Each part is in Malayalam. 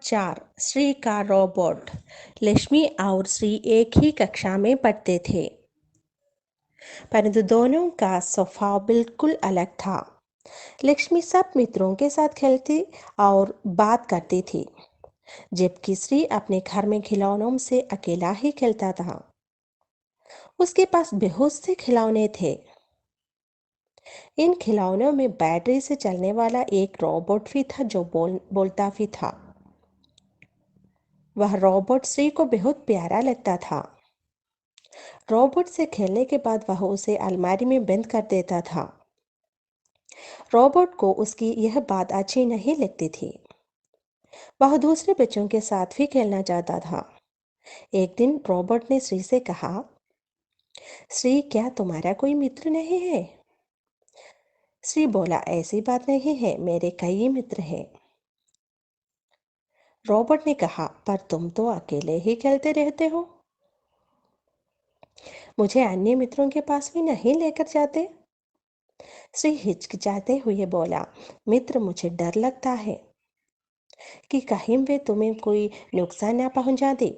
4 श्री का रोबोट। लक्ष्मी और श्री एक ही कक्षा में पढ़ते थे, परंतु दोनों का स्वभाव बिल्कुल अलग था। लक्ष्मी सब मित्रों के साथ खेलती और बात करती थी, जबकि श्री अपने घर में खिलौनों से अकेला ही खेलता था। उसके पास बहुत से खिलौने थे। इन खिलौनों में बैटरी से चलने वाला एक रोबोट भी था जो बोलता भी था। वह रोबोट श्री को बहुत प्यारा लगता था। रोबोट से खेलने के बाद वह उसे अलमारी में बंद कर देता था। रोबोट को उसकी यह बात अच्छी नहीं लगती थी। वह दूसरे बच्चों के साथ भी खेलना चाहता था। एक दिन रोबोट ने श्री से कहा, श्री, क्या तुम्हारा कोई मित्र नहीं है? श्री बोला, ऐसी बात नहीं है, मेरे कई मित्र हैं। रोबोट ने कहा, पर तुम तो अकेले ही खेलते रहते हो। मुझे अन्य मित्रों के पास भी नहीं लेकर जाते? श्री हिचकिचाते हुए बोला, मित्र, मुझे डर लगता है कि कहीं वे तुम्हें कोई नुकसान न पहुंचा दे।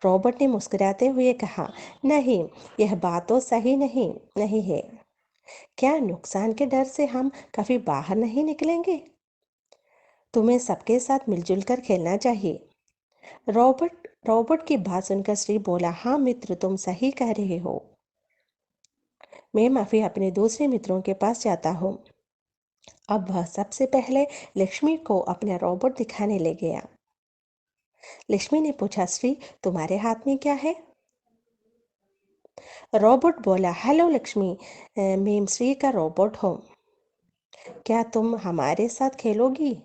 रोबोट ने मुस्कुराते हुए कहा, नहीं, यह बात तो सही नहीं है। क्या नुकसान के डर से हम कभी बाहर नहीं निकलेंगे? तुम्हें सबके साथ मिलजुल कर खेलना चाहिए। रोबोट की बात सुनकर श्री बोला, हाँ मित्र, तुम सही कह रहे हो। मैं अभी अपने दूसरे मित्रों के पास जाता हूँ। अब वह सबसे पहले लक्ष्मी को अपना रोबोट दिखाने ले गया। लक्ष्मी ने पूछा, श्री, तुम्हारे हाथ में क्या है? रोबोट बोला, हेलो लक्ष्मी, मैं श्री का रोबोट हूँ। क्या तुम हमारे साथ खेलोगी?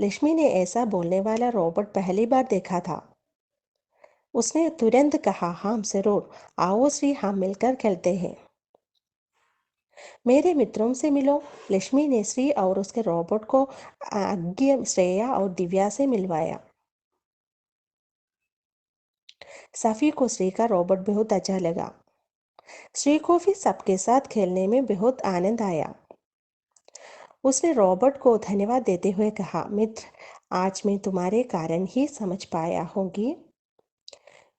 लक्ष्मी ने ऐसा बोलने वाला रोबोट पहली बार देखा था। उसने तुरंत कहा, हाँ जरूर, आओ श्री, हम मिलकर खेलते हैं। मेरे मित्रों से मिलो। लक्ष्मी ने श्री और उसके रोबोट को आज्ञा श्रेया और दिव्या से मिलवाया। सफी को श्री का रोबोट बहुत अच्छा लगा। श्री को भी सबके साथ खेलने में बहुत आनंद आया। उसने रॉबर्ट को धन्यवाद देते हुए कहा, मित्र, आज मैं तुम्हारे कारण ही समझ पाया हूँ कि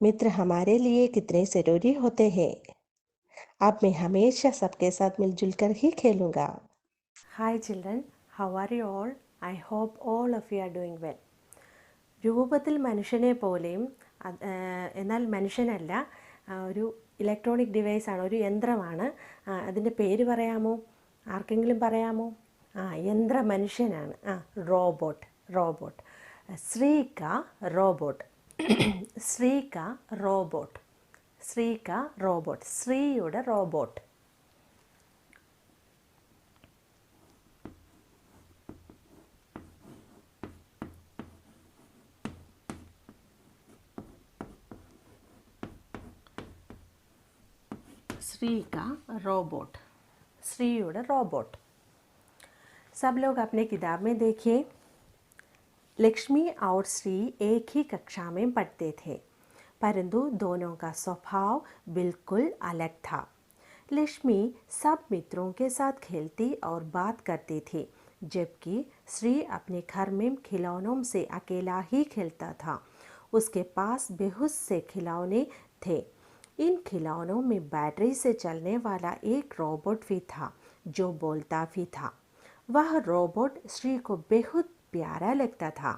मित्र हमारे लिए कितने जरूरी होते हैं। अब मैं हमेशा सबके साथ मिलजुल कर ही खेलूंगा। Hi children, how are you all? I hope all of you are doing well. രൂപത്തിൽ മനുഷ്യനെ പോലെയും എന്നാൽ മനുഷ്യനല്ല, ഒരു ഇലക്ട്രോണിക് ഡിവൈസാണ്, ഒരു യന്ത്രമാണ്. അതിൻ്റെ പേര് പറയാമോ? ആർക്കെങ്കിലും പറയാമോ? യന്ത്ര മനുഷ്യനാണ്. റോബോട്ട്. റോബോട്ട്. ശ്രീക റോബോട്ട്. ശ്രീക റോബോട്ട്. ശ്രീക റോബോട്ട്. ശ്രീയുടെ റോബോട്ട്. श्री का रोबोट. श्रीയുടെ रोबोट. सब लोग अपने किताब में देखिए, लक्ष्मी और श्री एक ही कक्षा में पढ़ते थे, परंतु दोनों का स्वभाव बिल्कुल अलग था। लक्ष्मी सब मित्रों के साथ खेलती और बात करती थी, जबकि श्री अपने घर में खिलौनों से अकेला ही खेलता था। उसके पास बहुत से खिलौने थे। इन खिलौनों में बैटरी से चलने वाला एक रोबोट भी था जो बोलता भी था। वह रोबोट श्री को बहुत प्यारा लगता था।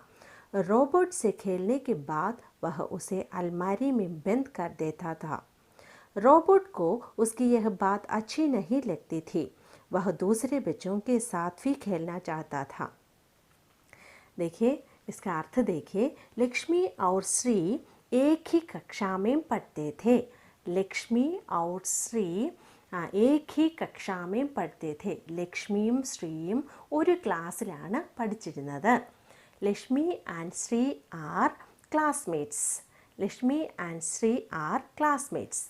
रोबोट से खेलने के बाद वह उसे अलमारी में बंद कर देता था। रोबोट को उसकी यह बात अच्छी नहीं लगती थी। वह दूसरे बच्चों के साथ भी खेलना चाहता था। देखिए, इसका अर्थ देखिए, लक्ष्मी और श्री एक ही कक्षा में पढ़ते थे। ലക്ഷ്മി और ശ്രീ एक ही कक्षा में പഠിത്തേ थे. ലക്ഷ്മിയും ശ്രീയും ഒരു ക്ലാസ്സിലാണ് പഠിച്ചിരുന്നത്. Lakshmi and Sree are classmates. Lakshmi and Sree are classmates.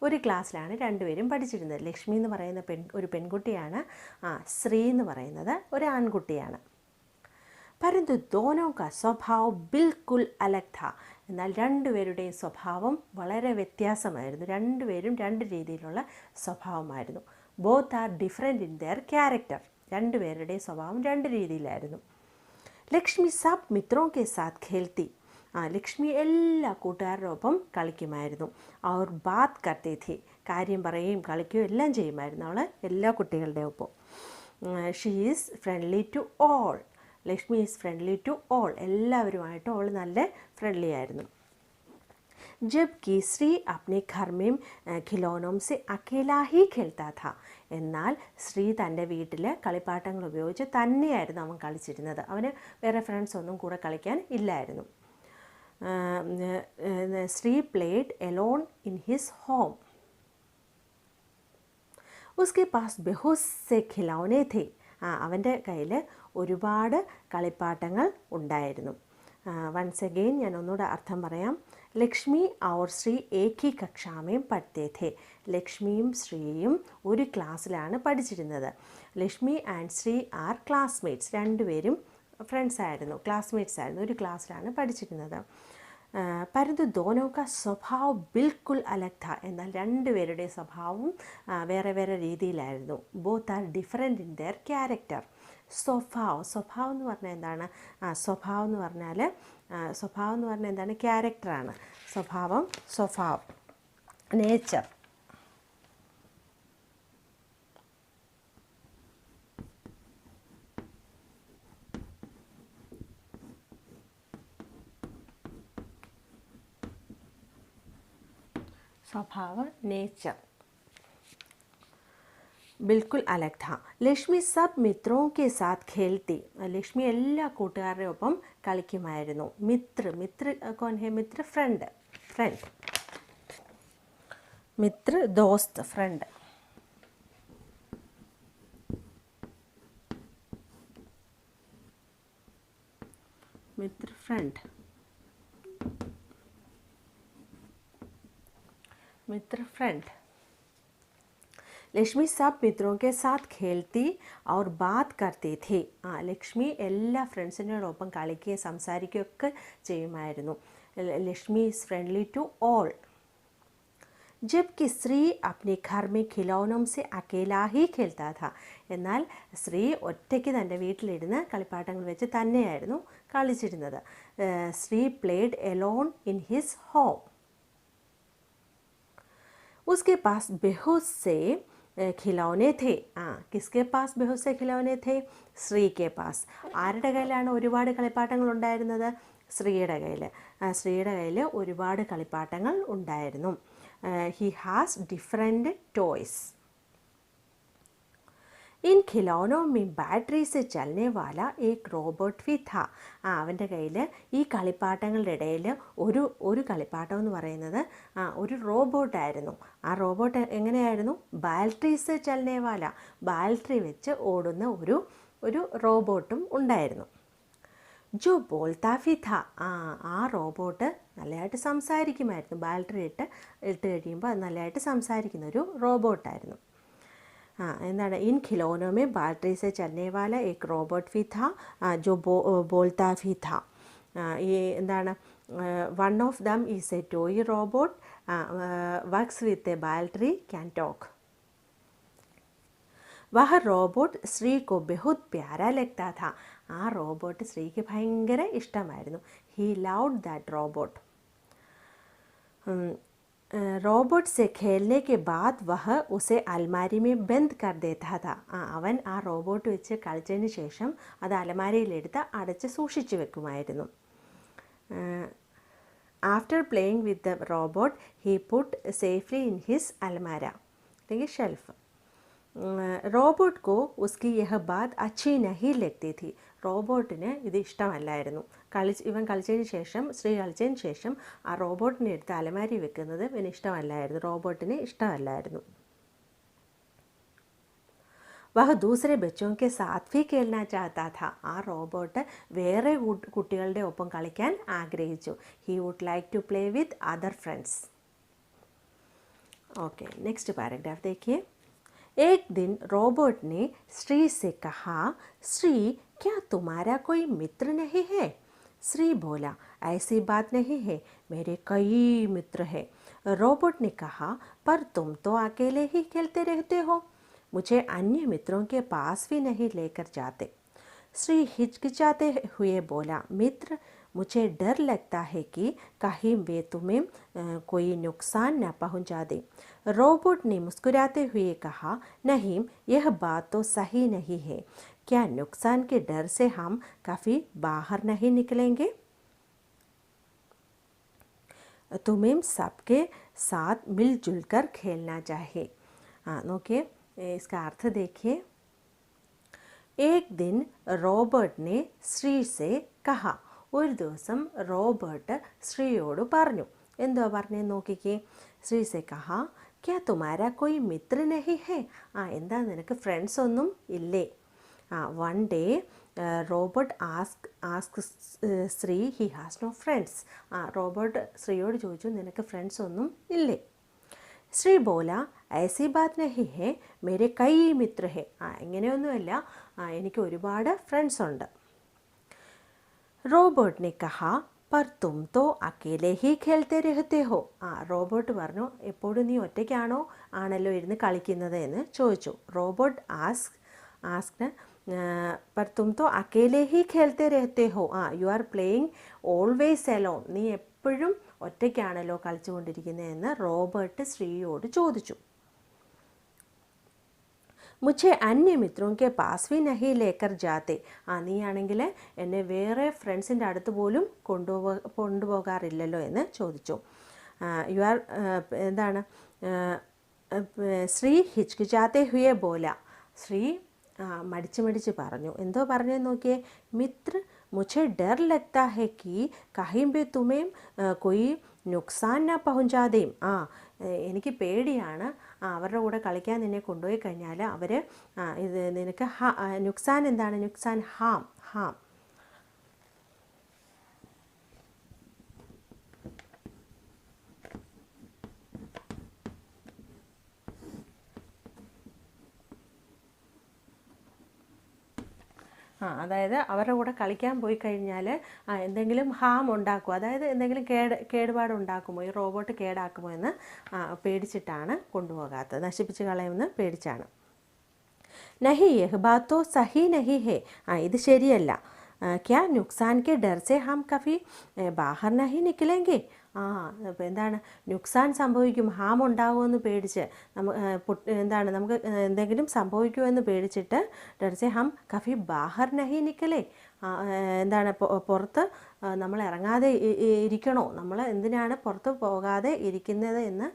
ഒരു ക്ലാസ്സിലാണ് രണ്ടുപേരും പഠിച്ചിരുന്നത്. ലക്ഷ്മി എന്ന് പറയുന്ന ഒരു പെൺകുട്ടിയാണ്. ശ്രീ എന്ന് പറയുന്നത് ഒരു ആൺകുട്ടിയാണ്. परंतु दोनों का स्वभाव बिल्कुल अलग था. എന്നാൽ രണ്ടുപേരുടെയും സ്വഭാവം വളരെ വ്യത്യാസമായിരുന്നു. രണ്ടുപേരും രണ്ട് രീതിയിലുള്ള സ്വഭാവമായിരുന്നു. Both are different in their character. രണ്ടുപേരുടെയും സ്വഭാവം രണ്ട് രീതിയിലായിരുന്നു. ലക്ഷ്മി സബ് മിത്രോं के साथ खेलती. ലക്ഷ്മി എല്ലാ കൂട്ടുകാരോടൊപ്പം കളിക്കുമായിരുന്നു. അവർ ബാത് കർത്തി ഥി, കാര്യം പറയുകയും കളിക്കുകയും എല്ലാം ചെയ്യുമായിരുന്നു അവൾ എല്ലാ കുട്ടികളുടെ ഒപ്പം. She is friendly to all. Lakshmi is friendly to all, എല്ലാവരുമായിട്ടും അവൾ നല്ല ഫ്രണ്ട്ലി ആയിരുന്നു. जबकि ശ്രീ अपने घर में खिलौनों से अकेला ही खेलता था. എന്നാൽ ശ്രീ തൻ്റെ വീട്ടിൽ കളിപ്പാട്ടങ്ങൾ ഉപയോഗിച്ച് തന്നെയായിരുന്നു അവൻ കളിച്ചിരുന്നത്. അവന് വേറെ ഫ്രണ്ട്സ് ഒന്നും കൂടെ കളിക്കാൻ ഇല്ലായിരുന്നു. Sree played alone in his home. ഉസ്കെ പാസ് ബഹുത് സെ ഖിലൗനെ थे. അവൻ്റെ കയ്യിൽ ഒരുപാട് കളിപ്പാട്ടങ്ങൾ ഉണ്ടായിരുന്നു. വൺസ് അഗെയിൻ ഞാൻ ഒന്നുകൂടെ അർത്ഥം പറയാം. ലക്ഷ്മി ഔർ ശ്രീ ഏക് ഹി കക്ഷാമേം പഠിത്തേ थे. ലക്ഷ്മിയും ശ്രീയും ഒരു ക്ലാസ്സിലാണ് പഠിച്ചിരുന്നത്. Lakshmi and Sree are classmates. രണ്ടുപേരും ഫ്രണ്ട്സ് ആയിരുന്നു, ക്ലാസ്മേറ്റ്സ് ആയിരുന്നു, ഒരു ക്ലാസ്സിലാണ് പഠിച്ചിരുന്നത്. പരന്തു ദോനോ കാ സ്വഭാവ് ബിൽക്കുൽ അലഗ് ഥ. എന്നാൽ രണ്ടുപേരുടെ സ്വഭാവവും വേറെ വേറെ രീതിയിലായിരുന്നു. Both are different in their character. സ്വഭാവം എന്ന് പറഞ്ഞാൽ എന്താണ്? സ്വഭാവം എന്ന് പറഞ്ഞാൽ എന്താണ്? ക്യാരക്ടറാണ്. സ്വഭാവം നേച്ചർ. നേച്ചർ बिल्कुल अलग था. ലക്ഷ്മി സബ് മിത്രോं के साथ खेलती. ലക്ഷ്മി എല്ലാ കൂട്ടുകാരുടെ ഒപ്പം കളിക്കുമായിരുന്നു. മിത്ര कौन है? മിത്ര ഫ്രണ്ട്. മിത്ര ദോസ്ത്, ഫ്രണ്ട്. മിത്ര ഫ്രണ്ട്. ലക്ഷ്മി സബ് മിത്രോं के साथ खेलती और बात करती थी. ലക്ഷ്മി എല്ലാ ഫ്രണ്ട്സിനോടൊപ്പം കളിക്കുകയും സംസാരിക്കുകയൊക്കെ ചെയ്യുമായിരുന്നു. Lakshmi is friendly to all. ജബ്കി ശ്രീ അപ്നെ ഘർ മേ ഖിലൗനോം സെ അക്കേലാ ഹി ഖേൽത്താ ഥാ. എന്നാൽ ശ്രീ ഒറ്റയ്ക്ക് തൻ്റെ വീട്ടിലിരുന്ന് കളിപ്പാട്ടങ്ങൾ വെച്ച് തന്നെയായിരുന്നു കളിച്ചിരുന്നത്. Shri played alone in his home. उसके पास बहुत से खिलौने थे. किसके पास बहुत से खिलौने थे? ശ്രീ के पास. ആരുടെ കയ്യിലാണ് ഒരുപാട് കളിപ്പാട്ടങ്ങൾ ഉണ്ടായിരുന്നത്? ശ്രീയുടെ കയ്യിൽ ഒരുപാട് കളിപ്പാട്ടങ്ങൾ ഉണ്ടായിരുന്നു. He has different toys. इन खिलौनों में बैटरी से चलने वाला एक റോബോട്ട് भी था. അവൻ്റെ കയ്യിൽ ഈ കളിപ്പാട്ടങ്ങളുടെ ഇടയിൽ ഒരു കളിപ്പാട്ടം എന്ന് പറയുന്നത് ഒരു റോബോട്ടായിരുന്നു. ആ റോബോട്ട് എങ്ങനെയായിരുന്നു? ബാറ്ററി സെ ചലനെ വാല, ബാറ്ററി വെച്ച് ഓടുന്ന ഒരു റോബോട്ടും ഉണ്ടായിരുന്നു. ജോ ബോൾത്താ ഫി ഥ. ആ റോബോട്ട് നല്ലതായിട്ട് സംസാരിക്കുമായിരുന്നു. ബാറ്ററി ഇട്ട് കഴിയുമ്പോൾ അത് നല്ലതായിട്ട് സംസാരിക്കുന്ന ഒരു റോബോട്ടായിരുന്നു. എന്താണ്? ഇൻ ഖിലോനോ മേ ബാറ്ററി സെ ചലനെ വാല ഏക് റോബോട്ട് ഫി ഥ ജോ ബോൾത്താ ഫി ഥ. ഈ എന്താണ്? One of them is a toy robot works with a battery can talk. വഹ റോബോട്ട് ശ്രീ കോ ബഹുത് പ്യാരാ ലഗ്താ ഥാ. ആ റോബോട്ട് ശ്രീക്ക് ഭയങ്കര ഇഷ്ടമായിരുന്നു. He loved that robot. Robot से खेलने के बाद वह उसे अलमारी में बंद कर देता था. അവൻ ആ റോബോട്ട് വെച്ച് കളിച്ചതിന് ശേഷം അത് അലമാരയിലെടുത്ത് അടച്ച് സൂക്ഷിച്ചു വെക്കുമായിരുന്നു. After playing with the robot he put safely in his അലമാര, അല്ലെങ്കിൽ ഷെൽഫ്. റോബോട്ട് കോ ഉസ്കി യഹ് ബാത് അച്ഛി നഹി ലഗ്തി थी. റോബോട്ടിന് ഇത് ഇഷ്ടമല്ലായിരുന്നു. ഇവൻ കളിച്ചതിന് ശേഷം, ശ്രീ കളിച്ചതിന് ശേഷം ആ റോബോട്ടിനെ എടുത്ത് അലമാരി വെക്കുന്നത് ഇവന് ഇഷ്ടമല്ലായിരുന്നു. റോബോട്ടിന് ഇഷ്ടമല്ലായിരുന്നു. വഹ ദൂസരെ ബച്ചോं के साथ भी खेलना चाहता था. ആ റോബോട്ട് വേറെ കുട്ടികളുടെ ഒപ്പം കളിക്കാൻ ആഗ്രഹിച്ചു. He would like to play with other friends. Okay, next paragraph देखिए. एक दिन रोबोट ने श्री से कहा, श्री क्या तुम्हारा कोई मित्र नहीं है? श्री बोला, ऐसी बात नहीं है, मेरे कई मित्र हैं. रोबोट ने कहा, पर तुम तो अकेले ही खेलते रहते हो, मुझे अन्य मित्रों के पास भी नहीं लेकर जाते. श्री हिचकिचाते हुए बोला, मित्र मुझे डर लगता है कि कहीं वे तुम्हें कोई नुकसान न पहुंचा दे। रोबोट ने मुस्कुराते हुए कहा, नहीं, यह बात तो सही नहीं है। क्या नुकसान के डर से हम कभी बाहर नहीं निकलेंगे? तुम्हें सबके साथ मिलजुल कर खेलना चाहिए। नोकिए इसका अर्थ देखिए। एक दिन റോബർട്ട് ने ശ്രീ से कहा, ഒരു ദിവസം റോബർട്ട് ശ്രീയോട് പറഞ്ഞു. എന്തുവാ പറഞ്ഞത് നോക്കിക്കേ. ശ്രീ से कहा, क्या तुम्हारा कोई मित्र नहीं है? എന്താ നിനക്ക് ഫ്രണ്ട്സ് ഒന്നും ഇല്ലേ? One day Robert ask Shri he has no friends. Robert ശ്രീയോട് ചോദിച്ചു, നിനക്ക് ഫ്രണ്ട്സ് ഒന്നും ഇല്ലേ? ശ്രീ ബോല, ऐसी बात नहीं है, मेरे कई मित्र है. ഇങ്ങനെയൊന്നുമല്ല, എനിക്ക് ഒരുപാട് ഫ്രണ്ട്സ് ഉണ്ട്. റോബർട്ട് ने कहा, पर तुम तो अकेले ही खेलते रहते हो. റോബർട്ട് പറഞ്ഞു, എപ്പോഴും നീ ഒറ്റയ്ക്കാണോ ആണല്ലോ ഇരുന്ന് കളിക്കുന്നത് എന്ന് ചോദിച്ചു. റോബർട്ട് ആസ്ക്ഡ്, पर तुम तो अकेले ही खेलते रहते हो. You are playing always alone. നീ എപ്പോഴും ഒറ്റയ്ക്കാണല്ലോ കളിച്ചുകൊണ്ടിരിക്കുന്നതെന്ന് റോബർട്ട് ശ്രീയോട് ചോദിച്ചു. മുझे अन्य मित्रों के पास भी नहीं लेकर जाते. നീയാണെങ്കിൽ എന്നെ വേറെ ഫ്രണ്ട്സിൻ്റെ അടുത്ത് പോലും കൊണ്ടുപോകാറില്ലല്ലോ എന്ന് ചോദിച്ചു. യു ആർ എന്താണ് ശ്രീ ഹിച്കിചാത്തെ ഹുയെ ബോല. ശ്രീ മടിച്ച് പറഞ്ഞു. എന്തോ പറഞ്ഞതെന്ന് നോക്കിയേ. മിത്ര मुझे डर लगता है कि कहीं भी तुम्हें कोई नुकसान ना पहुंचा दे. എനിക്ക് പേടിയാണ് അവരുടെ കൂടെ കളിക്കാൻ നിന്നെ കൊണ്ടുപോയി കഴിഞ്ഞാൽ അവർ ഇത് നിനക്ക് നുക്സാൻ എന്താണ്? നുക്സാൻ ഹാം. അതായത് അവരുടെ കൂടെ കളിക്കാൻ പോയി കഴിഞ്ഞാൽ എന്തെങ്കിലും ഹാം ഉണ്ടാക്കുമോ, അതായത് എന്തെങ്കിലും കേടുപാടുണ്ടാക്കുമോ, ഈ റോബോട്ട് കേടാക്കുമോ എന്ന് പേടിച്ചിട്ടാണ് കൊണ്ടുപോകാത്തത്, നശിപ്പിച്ച് കളയുമെന്ന് പേടിച്ചാണ്. നഹി യഹ് ബാത് തോ സഹി നഹി ഹേ. ഇത് ശരിയല്ല. ക്യാ നുക്സാൻ കെ ഡർ സെ ഹം കഭി ബാഹർ നഹി നിക്കലെങ്കെ. എന്താണ് നുക്സാൻ സംഭവിക്കും, ഹാം ഉണ്ടാകുമെന്ന് പേടിച്ച് എന്താണ് നമുക്ക് എന്തെങ്കിലും സംഭവിക്കുമെന്ന് പേടിച്ചിട്ട് ഡർസെ ഹം കഫി ബാഹർ നഹി നിക്കലേ. എന്താണ് പുറത്ത് നമ്മൾ ഇറങ്ങാതെ ഇരിക്കണോ, നമ്മൾ എന്തിനാണ് പുറത്ത് പോകാതെ ഇരിക്കുന്നത് എന്ന്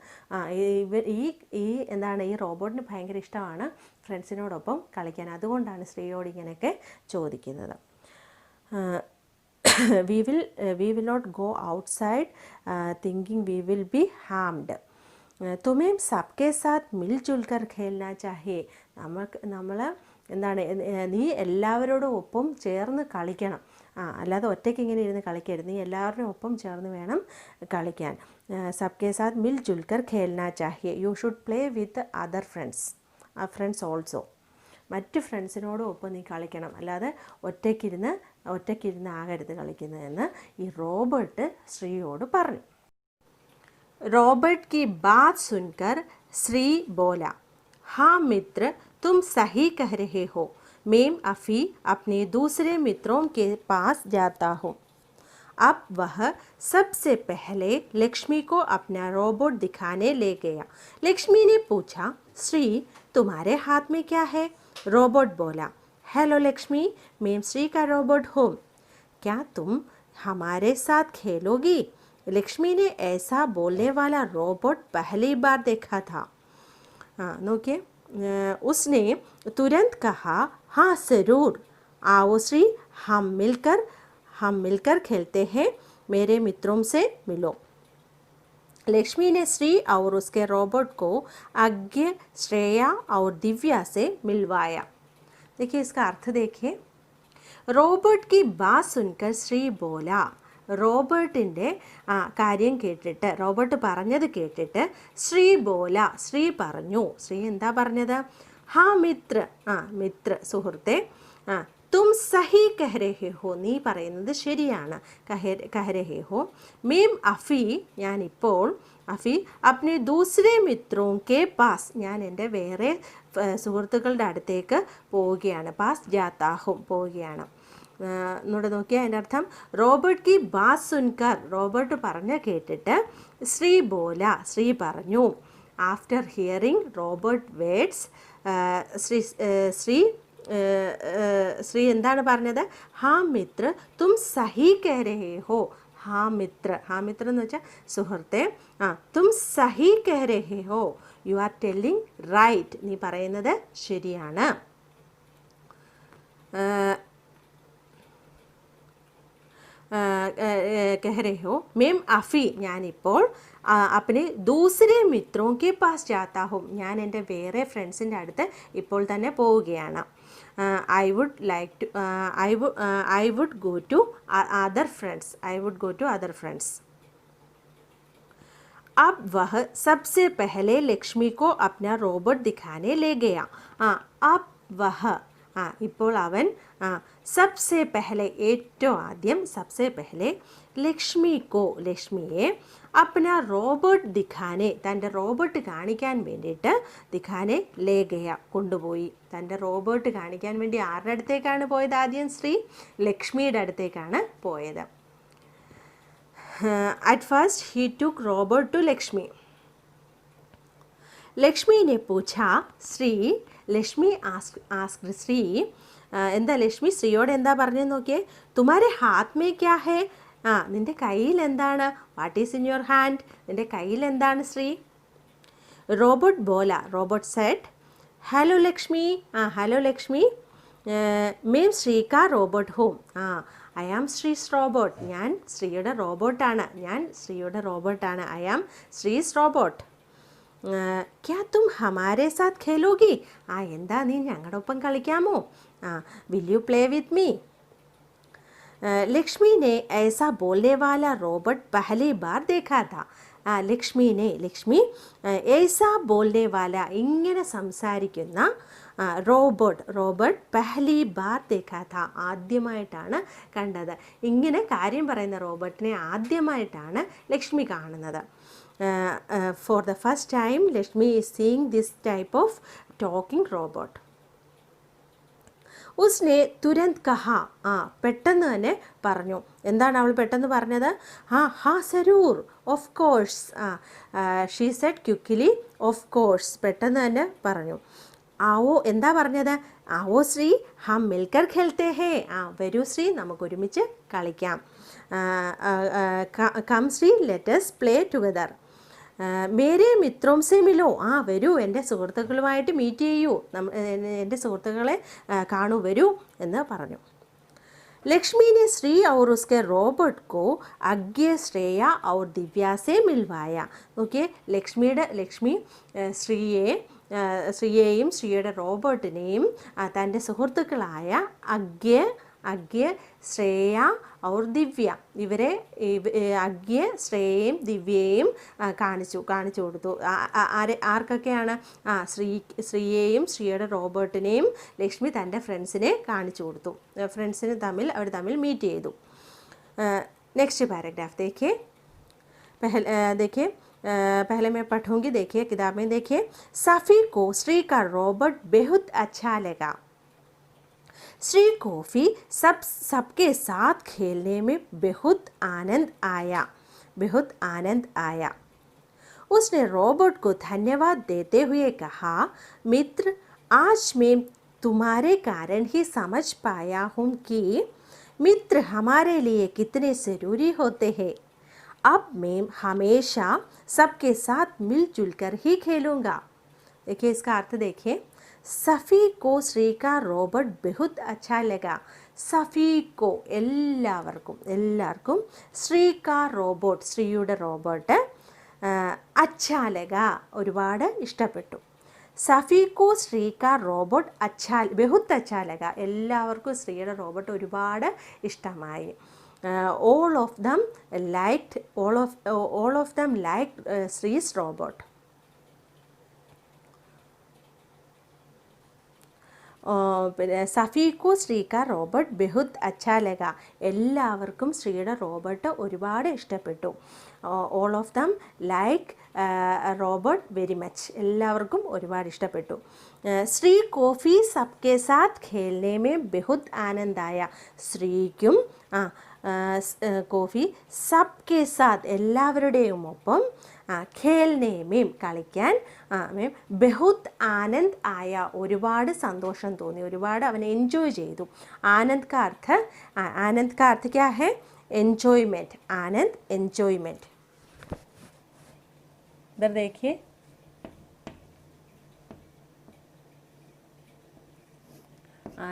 ഈ എന്താണ് ഈ റോബോട്ടിന് ഭയങ്കര ഇഷ്ടമാണ് ഫ്രണ്ട്സിനോടൊപ്പം കളിക്കാൻ. അതുകൊണ്ടാണ് ശ്രീയോട് ഇങ്ങനെയൊക്കെ ചോദിക്കുന്നത്. we will not go outside thinking we will be harmed. तुम्हें सबके साथ मिलजुल कर खेलना चाहिए. നമ്മൾ എന്താണ് നീ എല്ലാവരോടും ഒപ്പം ചേർന്ന് കളിക്കണം. അല്ലാതെ ഒറ്റയ്ക്ക് ഇങ്ങനെ ഇരുന്ന് കളിക്കരുത്. നീ എല്ലാവരുടെയും ഒപ്പം ചേർന്ന് വേണം കളിക്കാൻ. सबके साथ मिलजुल कर खेलना चाहिए. you should play with other friends also. മറ്റ് ഫ്രണ്ട്സിനോടും ഒപ്പം നീ കളിക്കണം, അല്ലാതെ ഒറ്റയ്ക്കിരുന്ന് ആകരുത് കളിക്കുന്നതെന്ന് ഈ റോബർട്ട് ശ്രീയോട് പറഞ്ഞു. റോബർട്ട് की बात सुनकर श्री बोला, हाँ मित्र, तुम सही कह रहे हो. मैं अभी अपने दूसरे मित्रों के पास जाता हूँ. अब वह सबसे पहले लक्ष्मी को अपना रोबोट दिखाने ले गया. लक्ष्मी ने पूछा, श्री तुम्हारे हाथ में क्या है? रोबोट बोला, हेलो लक्ष्मी, मैं श्री का रोबोट हूँ. क्या तुम हमारे साथ खेलोगी? लक्ष्मी ने ऐसा बोलने वाला रोबोट पहली बार देखा था. नोकिए, उसने तुरंत कहा, हाँ ज़रूर, आओ श्री, हम मिलकर खेलते हैं. मेरे मित्रों से मिलो. लक्ष्मी ने श्री और उसके रोबोट को आज्ञा, श्रेया और दिव्या से मिलवाया. देखिए इसका अर्थ देखिए. റോബർട്ട് की बात सुनकर ശ്രീ ബോല. റോബർട്ടിൻ്റെ കാര്യം കേട്ടിട്ട്, റോബർട്ട് പറഞ്ഞത് കേട്ടിട്ട് ശ്രീ പറഞ്ഞു. ശ്രീ എന്താ പറഞ്ഞത്? ഹാ മിത്ര, മിത്ര സുഹൃത്തെ, തും സഹി കഹ രഹേ ഹോ, നീ പറയുന്നത് ശരിയാണ്. കഹ രഹേ ഹോ. മേം അഫി, ഞാനിപ്പോൾ അഫി अपने दूसरे मित्रों के पास ഞാൻ എൻ്റെ വേറെ സുഹൃത്തുക്കളുടെ അടുത്തേക്ക് പോവുകയാണ് പാസ് ജാത്താഹും പോവുകയാണ് എന്നോട് നോക്കിയാൽ അതിൻ്റെ അർത്ഥം റോബർട്ട് കി ബാസ് സുൻകർ റോബർട്ട് പറഞ്ഞ കേട്ടിട്ട് ശ്രീ ബോല ശ്രീ പറഞ്ഞു after hearing Robert words Shri എന്താണ് പറഞ്ഞത് ഹാ മിത്ര തും സഹി കഹ രഹേ ഹോ ഹാ മിത്ര എന്ന് വെച്ചാൽ സുഹൃത്തെ തും സഹി കഹ രഹേ ഹോ യു ആർ ടെല്ലിങ് റൈറ്റ് നീ പറയുന്നത് ശരിയാണ് कह रहे हो मेम अफ़ी ഞാനിപ്പോൾ अपने दूसरे मित्रों के पास जाता हूँ ഞാൻ എൻ്റെ വേറെ ഫ്രണ്ട്സിൻ്റെ അടുത്ത് ഇപ്പോൾ തന്നെ പോവുകയാണ് I would go to other friends अब वह सबसे पहले लक्ष्मी को अपना रोबोट दिखाने ले गया अब वह ഇപ്പോൾ അവൻ സബ്സെ പെഹലെ ഏറ്റവും ആദ്യം സബ്സെ പെഹലെ ലക്ഷ്മിയെ അപ്ന റോബോട്ട് ദിഖാനെ തൻ്റെ റോബോട്ട് കാണിക്കാൻ വേണ്ടിയിട്ട് ദിഖാനെ ലേഗയ കൊണ്ടുപോയി തൻ്റെ റോബോട്ട് കാണിക്കാൻ വേണ്ടി ആരുടെ അടുത്തേക്കാണ് പോയത് ആദ്യം ശ്രീ ലക്ഷ്മിയുടെ അടുത്തേക്കാണ് പോയത് at first he took robot to Lakshmi Lakshmi ने पूछा ശ്രീ ലക്ഷ്മി ആസ്ക്ഡ് ശ്രീ എന്താ ലക്ഷ്മി ശ്രീയോട് എന്താ പറഞ്ഞെന്ന് നോക്കിയേ തുമാരെ ഹാത്ത് മേ ക്യാ ഹേ നിൻ്റെ കയ്യിൽ എന്താണ് what is in your hand നിൻ്റെ കയ്യിൽ എന്താണ് Shri robot said hello Lakshmi മേം ശ്രീ കാ റോബോട്ട് ഹോം ഐ ആം ശ്രീസ് റോബോട്ട് ഞാൻ ശ്രീയുടെ റോബോട്ടാണ് ഐ ആം ശ്രീസ് റോബോട്ട് क्या तुम हमारे साथ खेलोगी എന്താ നീ ഞങ്ങളുടെ ഒപ്പം കളിക്കാമോ will you play with me Lakshmi ने ऐसा बोलने वाला रोबोट पहली बार देखा था ലക്ഷ്മി ऐसा बोलने वाला ഇങ്ങനെ സംസാരിക്കുന്ന റോബോട്ട് പഹലി ബാർ ദേഖാ താ ആദ്യമായിട്ടാണ് കണ്ടത് ഇങ്ങനെ കാര്യം പറയുന്ന റോബോട്ടിനെ ആദ്യമായിട്ടാണ് ലക്ഷ്മി കാണുന്നത് for the first time Lakshmi is seeing this type of talking robot उसने तुरंत कहा പെട്ടെന്ന് തന്നെ പറഞ്ഞു എന്താണ് അവൾ പെട്ടെന്ന് പറഞ്ഞത് ഹാ Saroor of course she said quickly of course പെട്ടെന്ന് തന്നെ പറഞ്ഞു ആവോ എന്താ പറഞ്ഞത് ആവോ ശ്രീ ഹം മിൽക്കർ ഖേൽത്തെ ഹേ വരൂ ശ്രീ നമുക്ക് ഒരുമിച്ച് കളിക്കാം come Shri let's play together മേരെ മിത്രോം സെ മിലോ വരൂ എൻ്റെ സുഹൃത്തുക്കളുമായിട്ട് മീറ്റ് ചെയ്യൂ എൻ്റെ സുഹൃത്തുക്കളെ കാണൂ വരൂ എന്ന് പറഞ്ഞു लक्ष्मी ने श्री और उसके रोबोट को अज्ञे श्रेया और दिव्या से मिलवाया നോക്കിയേ ലക്ഷ്മി ശ്രീയെയും ശ്രീയുടെ റോബോട്ടിനെയും തൻ്റെ സുഹൃത്തുക്കളായ അഗ്യ ശ്രേയ ഔർ ദിവ്യ ഇവരെ അഗ്യ ശ്രേയയും ദിവ്യയെയും കാണിച്ചു കൊടുത്തു ആർക്കൊക്കെയാണ് ശ്രീയെയും ശ്രീയുടെ റോബോട്ടിനെയും ലക്ഷ്മി തൻ്റെ ഫ്രണ്ട്സിനെ കാണിച്ചു കൊടുത്തു അവർ തമ്മിൽ മീറ്റ് ചെയ്തു नेक्स्ट पैराग्राफ देखिए पहले मैं पढ़ूंगी देखिए किताब में देखिए सफ़ी को श्री का रोबोट बेहद अच्छा लगा श्री को भी सबके साथ खेलने में बेहद आनंद आया उसने रोबोट को धन्यवाद देते हुए कहा मित्र आज मैं तुम्हारे कारण ही समझ पाया हूँ कि मित्र हमारे लिए कितने ज़रूरी होते हैं अब मैं हमेशा सबके साथ मिलजुल कर ही खेलूँगा देखिए इसका अर्थ देखिए सफ़ी को श्री का रोबोट बेहद अच्छा लगा സഫി കോ എല്ലാവർക്കും ശ്രീ കാ റോബോട്ട് ശ്രീയുടെ റോബോട്ട് അച്ഛാലക ഒരുപാട് ഇഷ്ടപ്പെട്ടു സഫി കോ ശ്രീ കാ റോബോട്ട് ബഹുത് അച്ഛാലക എല്ലാവർക്കും ശ്രീയുടെ റോബോട്ട് ഒരുപാട് ഇഷ്ടമായി all of them liked Shri's robot പിന്നെ സഫീക്കു ശ്രീക റോബോട്ട് ബഹുത് അച്ഛാ ലഗ എല്ലാവർക്കും ശ്രീയുടെ റോബോട്ട് ഒരുപാട് ഇഷ്ടപ്പെട്ടു all of them like robot very much. എല്ലാവർക്കും ഒരുപാട് ഇഷ്ടപ്പെട്ടു. ശ്രീ കോഫി സബ്കെ സാത്ത് ഖേൽനെ മേ ബഹുത് ആനന്ദായ. ശ്രീക്കും കോഫി സബ്കെ സാത്ത് എല്ലാവരുടെയും ഒപ്പം ഖേൽനെ മേം കളിക്കാൻ മേം ബഹുത് ആനന്ദ് ആയ ഒരുപാട് സന്തോഷം തോന്നി, ഒരുപാട് അവൻ എൻജോയ് ചെയ്തു. ആനന്ദ് കാ അർത്ഥ ക്യാ ഹെ? എൻജോയ്മെൻറ്റ്. आनंद एन्जॉयमेंट. इधर देखिए,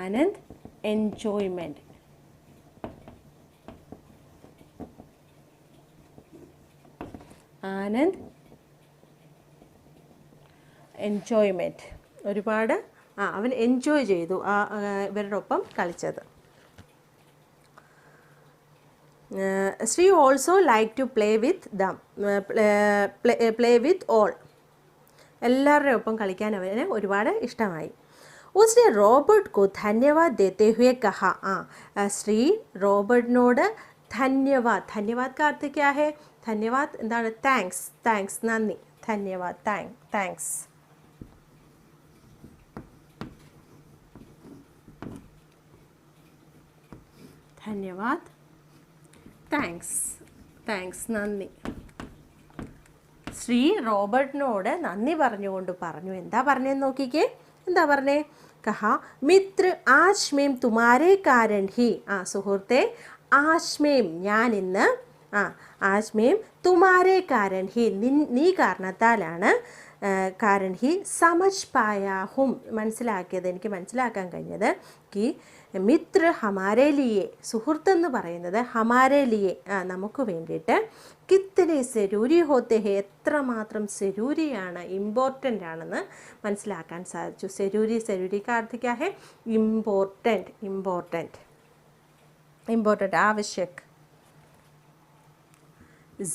आनंद एन्जॉयमेंट. ആനന്ദ് എൻജോയ്മെൻറ്റ്. ഒരുപാട് അവൻ എൻജോയ് ചെയ്തു ഇവരുടെ ഒപ്പം കളിച്ചത്. Sree also like to play with them, play with all. എല്ലാവരുടെ ഒപ്പം കളിക്കാൻ അവന് ഒരുപാട് ഇഷ്ടമായി. उसने റോബർട്ട് को धन्यवाद देते हुए कहा. ശ്രീ റോബർട്ടിനോട് ധന്യവാദ്. ധന്യവാദ് का अर्थ क्या है? ധന്യവാദ് എന്താണ്? താങ്ക്സ്. താങ്ക്സ്, നന്ദി. ധന്യവാദ്, താങ്ക്സ്. ധന്യവാദ്, താങ്ക്സ്, നന്ദി. ശ്രീ റോബർട്ടിനോട് നന്ദി പറഞ്ഞുകൊണ്ട് പറഞ്ഞു. എന്താ പറഞ്ഞതെന്ന് നോക്കിക്കേ. എന്താ പറഞ്ഞേ? കഹാ മിത്ര ആജ് മേം തുമാരേ കാരൺ ഹി. സുഹൃത്തെ, ആജ് മേം ഞാൻ ഇന്ന്, ആജ് മേം തുമാരേ കാരൺ ഹി നീ കാരണത്താലാണ്, കാരൺ ഹി സമജ് പായാഹും മനസ്സിലാക്കിയത്, എനിക്ക് മനസ്സിലാക്കാൻ കഴിഞ്ഞത്. കി മിത്ര ഹമാരേ ലിയെ, സുഹൃത്തെന്ന് പറയുന്നത് ഹമാരേ ലിയെ നമുക്ക് വേണ്ടിയിട്ട്, കിത്തനെ സെരൂരി ഹോത്തെ ഹെ എത്രമാത്രം സെരൂരിയാണ്, ഇമ്പോർട്ടൻ്റ് ആണെന്ന് മനസ്സിലാക്കാൻ സാധിച്ചു. സെരൂരി का अर्थ क्या है? इम्पोर्टेंट, आवश्यक,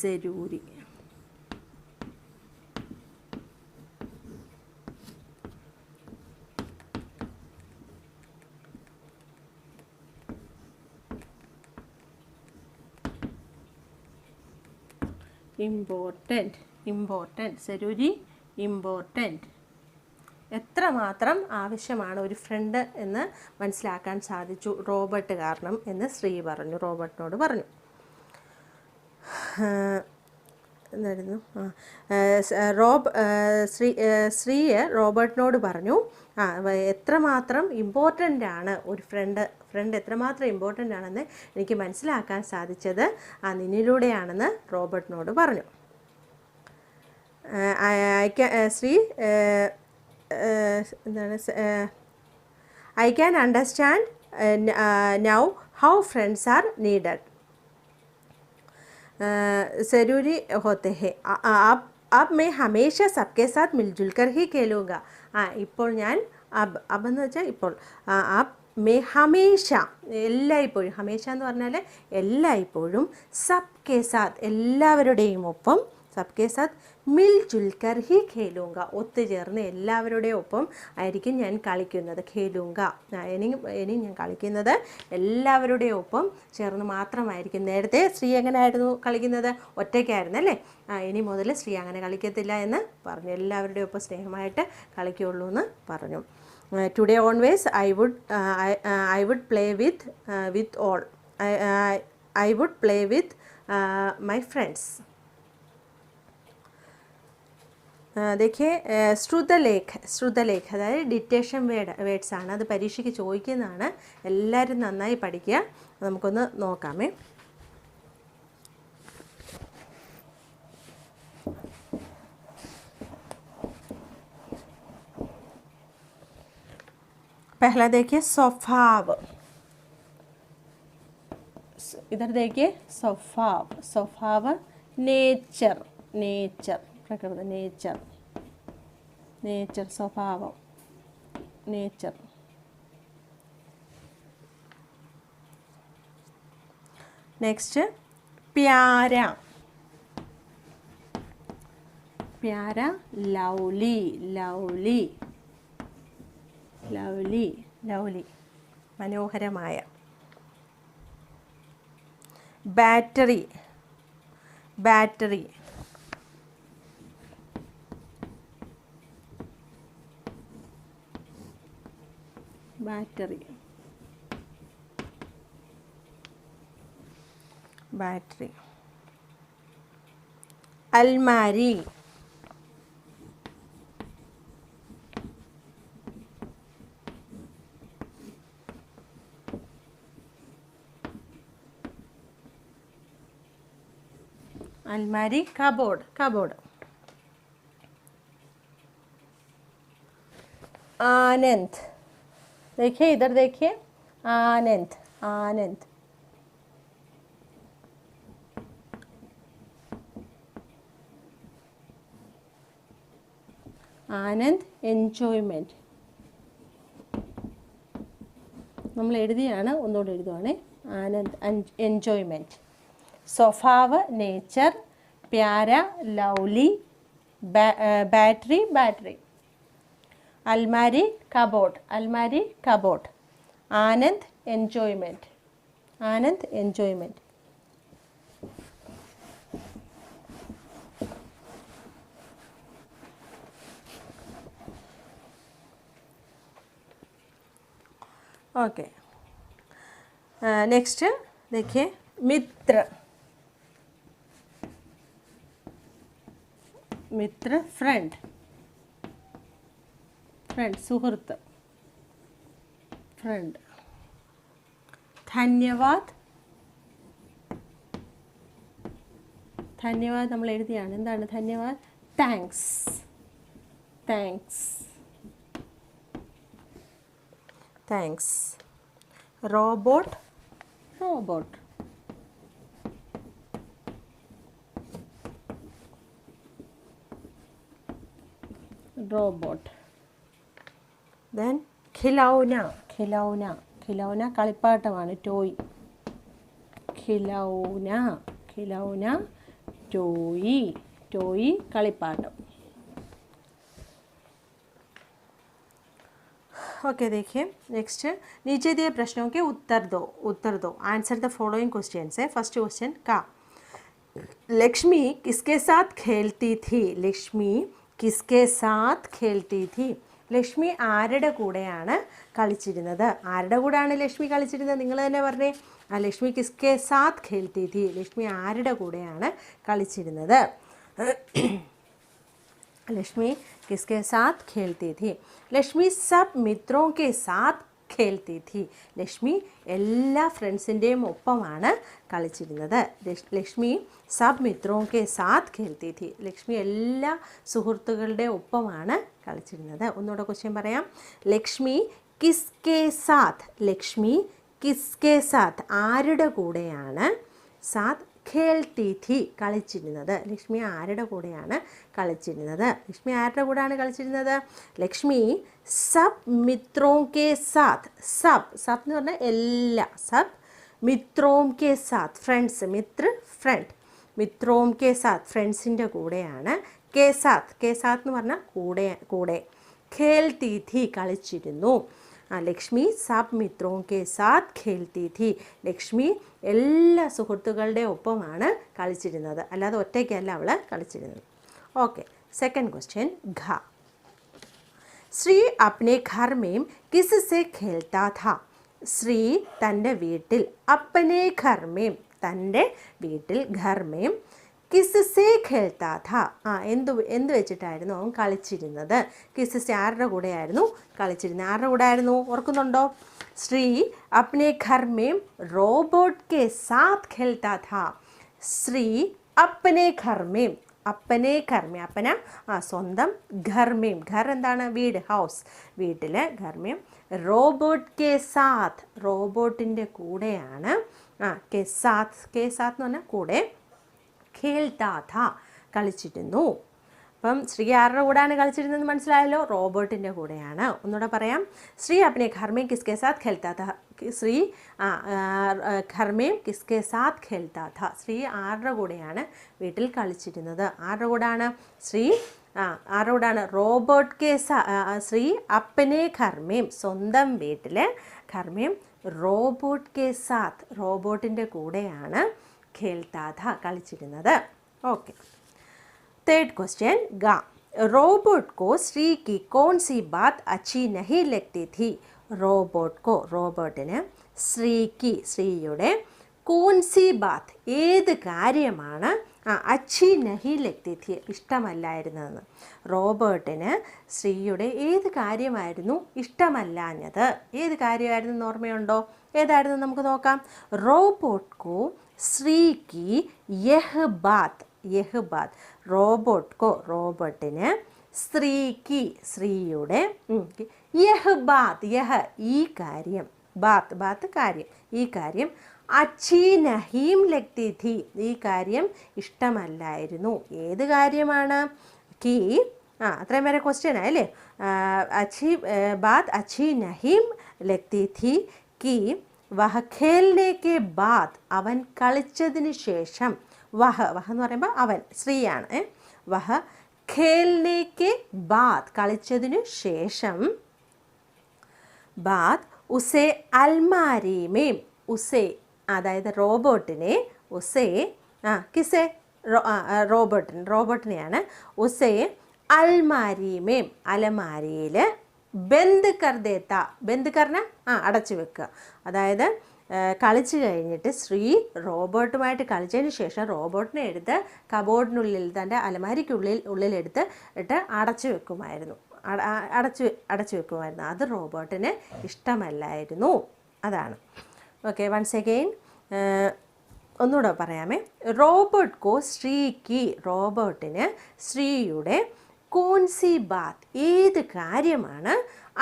ज़रूरी. ഇമ്പോർട്ടൻറ്റ്, സെരൂരി, ഇമ്പോർട്ടൻറ്റ്. എത്രമാത്രം ആവശ്യമാണ് ഒരു ഫ്രണ്ട് എന്ന് മനസ്സിലാക്കാൻ സാധിച്ചു റോബർട്ട് കാരണം എന്ന് ശ്രീ പറഞ്ഞു, റോബർട്ടിനോട് പറഞ്ഞു. എന്തായിരുന്നു? ശ്രീ റോബർട്ടിനോട് പറഞ്ഞു എത്രമാത്രം ഇമ്പോർട്ടൻ്റ് ആണ് ഒരു ഫ്രണ്ട് എത്രമാത്രം ഇമ്പോർട്ടൻ്റ് ആണെന്ന് എനിക്ക് മനസ്സിലാക്കാൻ സാധിച്ചത് നിന്നിലൂടെയാണെന്ന് റോബർട്ടിനോട് പറഞ്ഞു. ശ്രീ എന്താണ്? I can understand now how friends are needed. ज़रूरी होते हैं. अब मैं हमेशा सबके साथ मिलजुल कर ही खेलूँगा. ഇപ്പോൾ ഞാൻ അബ് എന്ന് വെച്ചാൽ ഇപ്പോൾ, അബ് മേ ഹമേഷ എല്ലായ്പ്പോഴും, ഹമേഷ എന്ന് പറഞ്ഞാൽ എല്ലായ്പ്പോഴും, സബ്കെ സാത്ത് എല്ലാവരുടെയും ഒപ്പം, സബ്കെ സാത്ത് മിൽ ജുൽക്കർ ഹി ഖേലൂങ്ക ഒത്തുചേർന്ന് എല്ലാവരുടെയും ഒപ്പം ആയിരിക്കും ഞാൻ കളിക്കുന്നത്. ഖേലൂങ്ക ഇനി ഞാൻ കളിക്കുന്നത് എല്ലാവരുടെയും ഒപ്പം ചേർന്ന് മാത്രമായിരിക്കും. നേരത്തെ ശ്രീ എങ്ങനെയായിരുന്നു കളിക്കുന്നത്? ഒറ്റയ്ക്കായിരുന്നു അല്ലേ? ഇനി മുതൽ ശ്രീ അങ്ങനെ കളിക്കത്തില്ല എന്ന് പറഞ്ഞു. എല്ലാവരുടെയും ഒപ്പം സ്നേഹമായിട്ട് കളിക്കുകയുള്ളൂ എന്ന് പറഞ്ഞു. Today onwards I would play with all. I would play with my friends. देखिए, ശ്രുതലേഖ അതായത് ഡിറ്റേഷൻ വേർഡ്സ് ആണ്. അത് പരീക്ഷയ്ക്ക് ചോദിക്കുന്നതാണ്. എല്ലാവരും നന്നായി പഠിക്കുക. നമുക്കൊന്ന് നോക്കാമേ. पहला देखिए स्वभाव. इधर देखिए स्वभाव नेचर प्रकृति, नेचर स्वभाव, नेचर. नेक्स्ट प्यारा, ലവ്ലി മനോഹരമായ. Battery battery, battery. अलमारी, अलमारी, कबोर्ड, कबोर्ड. आनंद, देखिए इधर देखिए, आनंद, आनंद. ആനന്ദ്, എൻജോയ്മെൻറ്റ്. നമ്മൾ എഴുതിയാണ്, ഒന്നുകൂടെ എഴുതുവാണേ. ആനന്ദ്, എൻജോയ്മെൻറ്റ്. സ്വഭാവ്, നേച്ചർ. പ്യാര, ലൗലി. Battery, battery. അൽമാരി, കബോർഡ്, അൽമാരി, കബോർഡ്. ആനന്ദ്, എൻജോയ്മെൻറ്റ്, ആനന്ദ്, എൻജോയ്മെൻറ്റ്. ओके, नेक्स्ट देखिए, मित्र. मित्र, फ्रेंड, फ्रेंड, सुहृत, फ्रेंड. धन्यवाद, धन्यवाद നമ്മൾ എഴുതിയാണ്. എന്താണ് ധന്യവാദ്? Thanks, thanks, thanks. Robot, robot. Robot. Then ഖിലൗന, ഖിലൗന, ഖിലൗന കളിപ്പാട്ടമാണ്, ടോയ്. ഖിലൗന, ഖിലൗന, ടോയ്, ടോയ് കളിപ്പാട്ടം. ओके, देखिए नेक्स्ट, नीचे दिए प्रश्नों के उत्तर दो, उत्तर दो. आंसर द फॉलोइंग क्वेश्चंस है. फर्स्ट क्वेश्चन का, लक्ष्मी किसके साथ खेलती थी? लक्ष्मी किसके साथ खेलती थी? ലക്ഷ്മി ആരുടെ കൂടെയാണ് കളിച്ചിരുന്നത്? ആരുടെ കൂടെയാണ് ലക്ഷ്മി കളിച്ചിരുന്നത്? നിങ്ങൾ തന്നെ പറഞ്ഞേ. ലക്ഷ്മി കിസ്കെ സാത്ത് ഖേൽത്തി थी. ലക്ഷ്മി ആരുടെ കൂടെയാണ് കളിച്ചിരുന്നത്? लक्ष्मी किसके साथ खेलती थी? लक्ष्मी सब मित्रों के साथ खेलती थी. ലക്ഷ്മി എല്ലാ ഫ്രണ്ട്സിൻ്റെയും ഒപ്പമാണ് കളിച്ചിരുന്നത്. ലക്ഷ്മി സബ് മിത്രോं के साथ खेलती थी. ലക്ഷ്മി എല്ലാ സുഹൃത്തുക്കളുടെ ഒപ്പമാണ് കളിച്ചിരുന്നത്. ഒന്നുകൂടെ ക്വസ്റ്റ്യൻ പറയാം. ലക്ഷ്മി കിസ്കെ സാത്ത്, ലക്ഷ്മി കിസ്കെ സാത്ത് ആരുടെ കൂടെയാണ്? സാത്ത് ഖേൽത്തി थी കളിച്ചിരുന്നത്. ലക്ഷ്മി ആരുടെ കൂടെയാണ് കളിച്ചിരുന്നത്? ലക്ഷ്മി ആരുടെ കൂടെയാണ് കളിച്ചിരുന്നത്? ലക്ഷ്മി സബ് മിത്രോं के साथ, സബ്, സബ് എന്ന് പറഞ്ഞാൽ എല്ലാ, സബ് മിത്രോं के साथ, ഫ്രണ്ട്സ്, മിത്ര ഫ്രണ്ട്, മിത്രോं के साथ ഫ്രണ്ട്സിൻ്റെ കൂടെയാണ്. കെ സാത്ത്, കെ സാത്ത് എന്ന് പറഞ്ഞാൽ കൂടെ, കൂടെ. ഖേൽത്തി थी കളിച്ചിരുന്നു. ലക്ഷ്മി സബ് മിത്രോं के साथ खेलती थी. ലക്ഷ്മി എല്ലാ സുഹൃത്തുക്കളുടെ ഒപ്പമാണ് കളിച്ചിരുന്നത്, അല്ലാതെ ഒറ്റയ്ക്കല്ല അവൾ കളിച്ചിരുന്നത്. ഓക്കെ, സെക്കൻഡ് ക്വസ്റ്റ്യൻ, ഘ. ശ്രീ അപ്നെ ഘർ മേം കിസ്സെ ഖേൽത്താ ഥാ? ശ്രീ തൻ്റെ വീട്ടിൽ, അപ്പനെ ഘർ മേം തൻ്റെ വീട്ടിൽ, ഘർ മേം കിസ്സെ ഖേൽത്താ ഥാ എന്ത് വെച്ചിട്ടായിരുന്നു അവൻ കളിച്ചിരുന്നത്? കിസ്സെ ആരുടെ കൂടെയായിരുന്നു കളിച്ചിരുന്നത്? ആരുടെ കൂടെ ആയിരുന്നു? ഓർക്കുന്നുണ്ടോ? ശ്രീ അപ്നെ ഘർ മേം റോബോട്ട് കെ സാത്ത് ഖേൽത്താ ഥാ. ശ്രീ അപ്പനെ ഘർ മേം, അപ്പനെ ഘർ മേം, അപ്പന സ്വന്തം, ഘർ മേം, ഘർ എന്താണ്? വീട്, ഹൗസ്, വീട്ടിൽ, ഘർ മേം റോബോട്ട് കെ സാത്ത്, റോബോട്ടിൻ്റെ കൂടെയാണ്. കെ സാത്ത്, കെ സാത്ത് എന്ന് പറഞ്ഞാൽ കൂടെ, ഖേൽത്താ ഥാ കളിച്ചിരുന്നു. അപ്പം ശ്രീ ആരുടെ കൂടെയാണ് കളിച്ചിരുന്നത് മനസ്സിലായല്ലോ? റോബോട്ടിൻ്റെ കൂടെയാണ്. ഒന്നുകൂടെ പറയാം. ശ്രീ അപ്നെ ഘർ മേം കിസ്കെ സാത്ത് ഖേൽത്താ ഥാ. ശ്രീ ഘർ മേം കിസ്കെ സാത്ത് ഖേൽത്താ ഥാ. ശ്രീ ആരുടെ കൂടെയാണ് വീട്ടിൽ കളിച്ചിരുന്നത്? ആരുടെ കൂടെയാണ്? ശ്രീ ആരുടെ കൂടെയാണ്? റോബോട്ട് കെ ശ്രീ അപ്പനെ ഘർ മേം സ്വന്തം വീട്ടിൽ, ഘർ മേം റോബോട്ട് കെ സാത്ത് റോബോട്ടിൻ്റെ കൂടെയാണ് ഖേൽത്താ ഥാ കളിച്ചിരുന്നത്. ഓക്കെ, थर्ड क्वेश्चन, गा. रोबोट को श्री की कौन सी बात अच्छी नहीं लगती थी? റോബോട്ട് കോ റോബോട്ടിന് ശ്രീക്ക് ശ്രീയുടെ കോൺസി ബാത്ത് ഏത് കാര്യമാണ് അച്ചി നഹി ലഗ്തി ഥി ഇഷ്ടമല്ലായിരുന്നതെന്ന്. റോബോട്ടിന് ശ്രീയുടെ ഏത് കാര്യമായിരുന്നു ഇഷ്ടമല്ലാഞ്ഞത്? ഏത് കാര്യമായിരുന്നു ഓർമ്മയുണ്ടോ? ഏതായിരുന്നു നമുക്ക് നോക്കാം. റോബോട്ട് കോ ശ്രീക്ക് യഹ് ബാത്ത് റോബോട്ടിന് സ്ത്രീക്ക് ശ്രീയുടെ യഹ് ഈ കാര്യം ബാത്ത് കാര്യം ഈ കാര്യം അച്ചി നഹീം ലഗ്തി ഥി ഈ കാര്യം ഇഷ്ടമല്ലായിരുന്നു. ഏത് കാര്യമാണ്? കി അത്രയും വരെ ക്വസ്റ്റ്യൻ ആയല്ലേ. അച്ചി നഹീം ലഗ്തി ഥി കി വഹ ഖേൽനെ ബാദ് അവൻ കളിച്ചതിന് ശേഷം വഹ എന്ന് പറയുമ്പോൾ അവൻ സ്ത്രീയാണ്. വഹ ഖേൽനെ ബാദ് കളിച്ചതിന് ശേഷം ബാദ് ഉസേ അൽമാരി മേം ഉസേ അതായത് റോബോട്ടിനെ ഉസേ കിസേ റോബോട്ടിനെയാണ് ഉസേ അൽമാരി മേം അലമാരിയിൽ ബന്ദ് കർ ദേത്ത ബന്ദ് കർന അടച്ചു വെക്കുക. അതായത് കളിച്ചു കഴിഞ്ഞിട്ട് ശ്രീ റോബോട്ടുമായിട്ട് കളിച്ചതിന് ശേഷം റോബോട്ടിനെ എടുത്ത് കബോർഡിനുള്ളിൽ തൻ്റെ ഉള്ളിലെടുത്ത് അടച്ചു വെക്കുമായിരുന്നു. അടച്ചു വെക്കുമായിരുന്നു. അത് റോബോട്ടിന് ഇഷ്ടമല്ലായിരുന്നു. അതാണ്. ഓക്കെ, വൺസ് അഗെയിൻ ഒന്നുകൂടെ പറയാമേ. റോബോട്ടിന് ശ്രീയുടെ കോൺസി ബാത്ത് ഏത് കാര്യമാണ്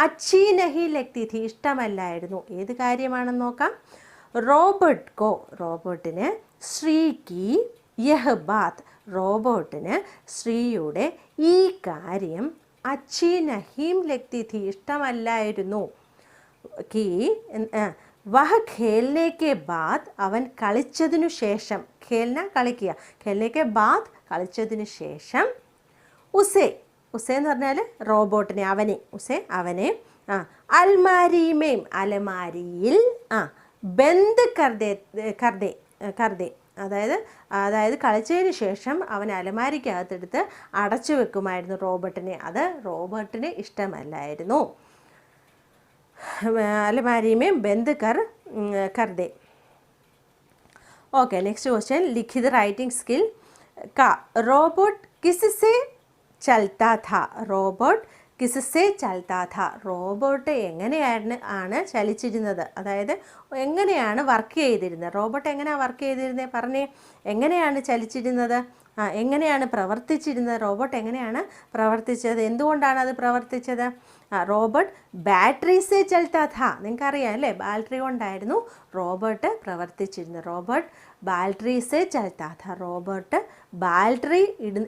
അച്ചി നഹി ലഗ്തി ഥി ഇഷ്ടമല്ലായിരുന്നു? ഏത് കാര്യമാണെന്ന് നോക്കാം. റോബോട്ടിന് ശ്രീക്ക് യഹ് ബാത്ത് റോബോട്ടിന് ശ്രീയുടെ ഈ കാര്യം അച്ചി നഹീം ലഗ്തി ഥി ഇഷ്ടമല്ലായിരുന്നു. കി വഹ ഖേൽനെ ബാദ് അവൻ കളിച്ചതിനു ശേഷം കളിക്കുക ഖേൽനെ ബാദ് കളിച്ചതിന് ശേഷം ഉസേ എന്ന് പറഞ്ഞാൽ റോബോട്ടിനെ അവനെ അൽമാരിമേം അലമാരിയിൽ ബന്ദ് കർദേ അതായത് കളിച്ചതിന് ശേഷം അവൻ അലമാരിക്കകത്തെടുത്ത് അടച്ചു വെക്കുമായിരുന്നു റോബോട്ടിനെ. അത് റോബോട്ടിന് ഇഷ്ടമല്ലായിരുന്നു. अलमारी में बंद कर दे. Okay, next question. लिखित राइटिंग स्किल का रोबोट किससे चलता था? റോബോട്ട് എങ്ങനെയാണ് ചലിച്ചിരുന്നത്? അതായത് എങ്ങനെയാണ് വർക്ക് ചെയ്തിരുന്നത്? റോബോട്ട് എങ്ങനെയാണ് വർക്ക് ചെയ്തിരുന്നത്? പറഞ്ഞേ, എങ്ങനെയാണ് ചലിച്ചിരുന്നത്? എങ്ങനെയാണ് പ്രവർത്തിച്ചിരുന്നത്? റോബോട്ട് എങ്ങനെയാണ് പ്രവർത്തിച്ചത്? എന്തുകൊണ്ടാണ് അത് പ്രവർത്തിച്ചത്? റോബോട്ട് ബാറ്ററി സേ ചൽത്താ ഥാ. നിങ്ങൾക്കറിയാം അല്ലേ, ബാറ്ററി കൊണ്ടായിരുന്നു റോബോട്ട് പ്രവർത്തിച്ചിരുന്നത്. റോബോട്ട് ബാറ്ററി സേ ചൽത്താ ഥാ. റോബോട്ട് ബാറ്ററി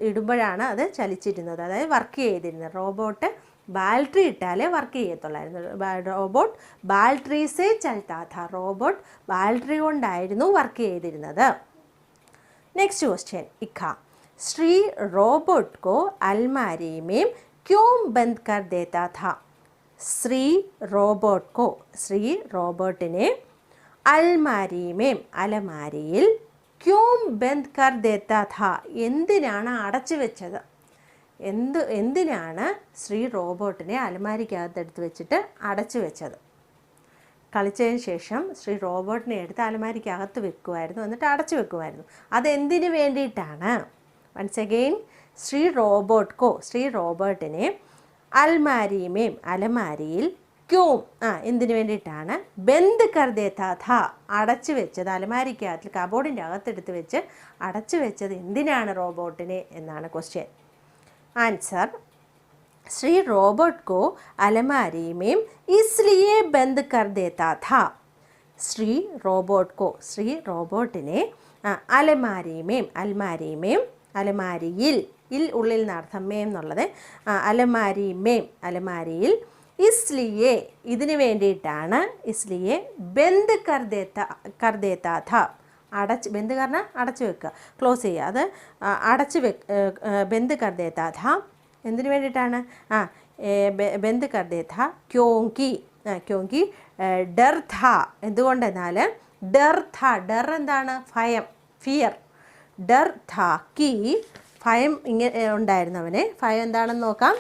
ഇടുമ്പോഴാണ് അത് ചലിച്ചിരുന്നത്, അതായത് വർക്ക് ചെയ്തിരുന്നത്. റോബോട്ട് ബാറ്ററി ഇട്ടാലേ വർക്ക് ചെയ്യത്തുള്ളായിരുന്നു. റോബോട്ട് ബാറ്ററി സേ ചൽത്താ ഥാ. റോബോട്ട് ബാറ്ററി കൊണ്ടായിരുന്നു വർക്ക് ചെയ്തിരുന്നത്. Next question. इक्का श्री रोबोट को अलमारी में क्यों बंद कर देता था? श्री റോബോട്ടിനെ അലമാരിയിൽ ക്യോം ബന്ദ് കർ ദേത്താ ഥാ എന്തിനാണ് അടച്ചു വെച്ചത്? എന്തിനാണ് ശ്രീ റോബോട്ടിനെ അലമാരിക്കകത്തെടുത്ത് വെച്ചിട്ട് അടച്ചു വെച്ചത്? കളിച്ചതിന് ശേഷം ശ്രീ റോബോട്ടിനെ എടുത്ത് അലമാരിക്കകത്ത് വെക്കുമായിരുന്നു, എന്നിട്ട് അടച്ചു വെക്കുമായിരുന്നു. അതെന്തിനു വേണ്ടിയിട്ടാണ്? Once again. ശ്രീ റോബോട്ടിനെ അലമാരിയിൽ ക്യോം എന്തിനു വേണ്ടിയിട്ടാണ് ബന്ദ് കർ ദേത്താ ഥാ അടച്ചു വെച്ചത്? അലമാരിക്കകത്ത് കബോർഡിൻ്റെ അകത്തെടുത്ത് വെച്ച് അടച്ചു വെച്ചത് എന്തിനാണ് റോബോട്ടിനെ എന്നാണ് ക്വസ്റ്റ്യൻ. ആൻസർ. श्री रोबोट को अलमारी में इसलिए बंद कर देता था. श्री റോബോട്ടിനെ അലമാരിയിൽ ഉള്ളിൽ നടത്തം മേം എന്നുള്ളത് അലമാരിയിൽ ഇസ്ലിയെ ഇതിന് വേണ്ടിയിട്ടാണ് ബന്ദ് കർ ദേത്താ ഥാ ബന്ദ് പറഞ്ഞാൽ അടച്ചു വെക്കുക, ക്ലോസ് ചെയ്യുക. അത് ബന്ദ് കർ ദേത്താ ഥാ എന്തിനു വേണ്ടിയിട്ടാണ്? ബന്ദ് കർ ദേ ഥാ ക്യോങ്കി ഡർ ഥാ. എന്തുകൊണ്ടെന്നാൽ ഡർ എന്താണ്? ഭയം, ഫിയർ. ഡർ ഥാ കി ഭയം ഇങ്ങനെ ഉണ്ടായിരുന്നു അവന്. ഭയം എന്താണെന്ന് നോക്കാം.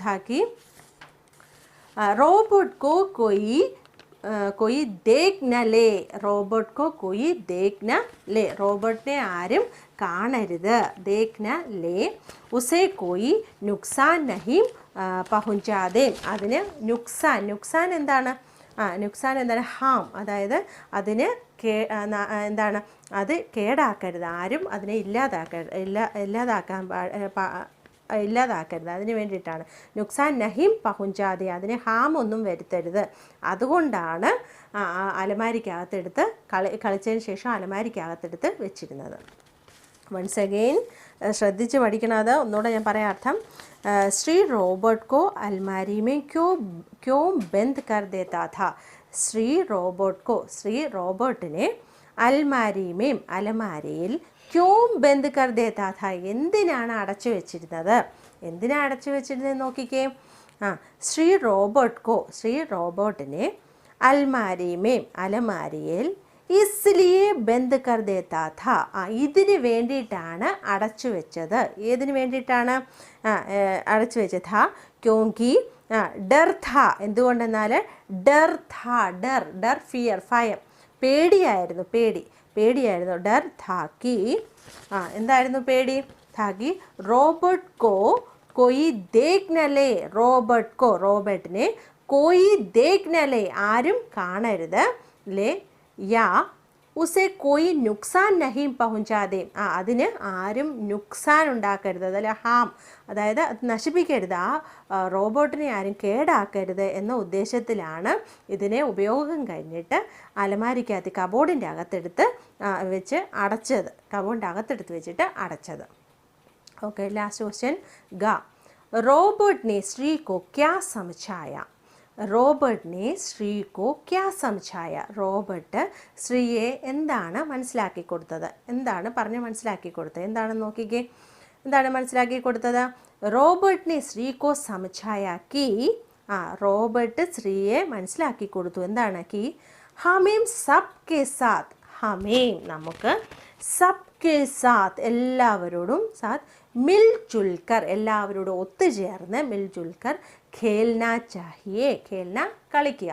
ഥാ കി रोबोट को कोई देख न ले, റോബോട്ട് को कोई देख न ले, റോബോട്ടിനെ ആരും കാണരുത്, देख न ले, उसे कोई नुकसान नहीं पहुंचा दे, അതിന് നുക്സാൻ എന്താണ്? നുക്സാൻ എന്താണ്? ഹാം, അതായത് അതിന് എന്താണ്, അത് കേടാക്കരുത്, ആരും അതിനെ ഇല്ലാതാക്കരുത്, അതിന് വേണ്ടിയിട്ടാണ്. നുക്സാൻ നഹിം പഹുഞ്ചാതെ, അതിന് ഹാം ഒന്നും വരുത്തരുത്. അതുകൊണ്ടാണ് അലമാരിക്കകത്തെടുത്ത് കളിച്ചതിന് ശേഷം അലമാരിക്കകത്തെടുത്ത് വെച്ചിരുന്നത്. വൺസ് അഗെയിൻ ശ്രദ്ധിച്ച് പഠിക്കണം. അത് ഒന്നുകൂടെ ഞാൻ പറയാം അർത്ഥം. ശ്രീ റോബോട്ട് കോ അൽമാരി മേ ക്യോ ബന്ദ് കർ ദേതാ ഥാ, ശ്രീ റോബോട്ടിനെ അൽമാരിമേം അലമാരിയിൽ ക്യോ ബന്ദ് കർ ദേതാ ഥാ, എന്തിനാണ് അടച്ചു വെച്ചിരുന്നത്? എന്തിനാണ് അടച്ചു വെച്ചിരുന്നത് നോക്കിക്കേ. ശ്രീ റോബോട്ടിനെ അൽമാരിമേം അലമാരിയിൽ ഇസ്ലിയെ ബന്ദ് കർ ദേതാ ഥാ, ഇതിന് വേണ്ടിയിട്ടാണ് അടച്ചു വെച്ചത്. ഏതിന് വേണ്ടിയിട്ടാണ് അടച്ചു വെച്ചത്? ഥാ ക്യോങ്കി ഡർ ഥാ, എന്തുകൊണ്ടെന്നാൽ ഡർ ഫിയർ, ഭയം, പേടിയായിരുന്നു. ഡർ ഥാക്കി, എന്തായിരുന്നു പേടി? ഥാക്കി റോബോട്ട് കോ കോയി ദേഖ് ന ലേ, റോബോട്ടിനെ കോയി ദേഖ് ന ലേ, ആരും കാണരുത്, ലേ യാ ഉസെ കോയി നുക്സാൻ നഹീം പഹുഞ്ചാതെ, അതിന് ആരും നുക്സാൻ ഉണ്ടാക്കരുത്, അതല്ല ഹാം, അതായത് അത് നശിപ്പിക്കരുത്, റോബോട്ടിനെ ആരും കേടാക്കരുത് എന്ന ഉദ്ദേശത്തിലാണ് ഇതിനെ ഉപയോഗം കഴിഞ്ഞിട്ട് അലമാരിക്കകത്ത് കബോർഡിൻ്റെ അകത്തെടുത്ത് വെച്ച് അടച്ചത്, കബോർഡിൻ്റെ അകത്തെടുത്ത് വെച്ചിട്ട് അടച്ചത്. Okay, last question. ഗ റോബോട്ട് ने श्री को क्या समझाया? റോബർട്ടിനെ ശ്രീകോ ക്യാ സംസായ, റോബർട്ട് ശ്രീയെ എന്താണ് മനസ്സിലാക്കി കൊടുത്തത്? എന്താണ് പറഞ്ഞ് മനസ്സിലാക്കി കൊടുത്തത്? എന്താണെന്ന് നോക്കിക്കേ. എന്താണ് മനസ്സിലാക്കി കൊടുത്തത്? റോബർട്ടിനെ ശ്രീകോ സംസായ കി, റോബർട്ട് ശ്രീയെ മനസ്സിലാക്കി കൊടുത്തു. എന്താണ്? കി ഹമേം സബ് കെ സാത്ത്, ഹമേം നമുക്ക്, സബ് കെ സാത്ത് എല്ലാവരോടും, സാത്ത് മിൽ ജുൽക്കർ എല്ലാവരോടും ഒത്തുചേർന്ന്, മിൽ ജുൽക്കർ ഖേൽന ചാഹിയേ, ഖേൽന കളിക്കുക,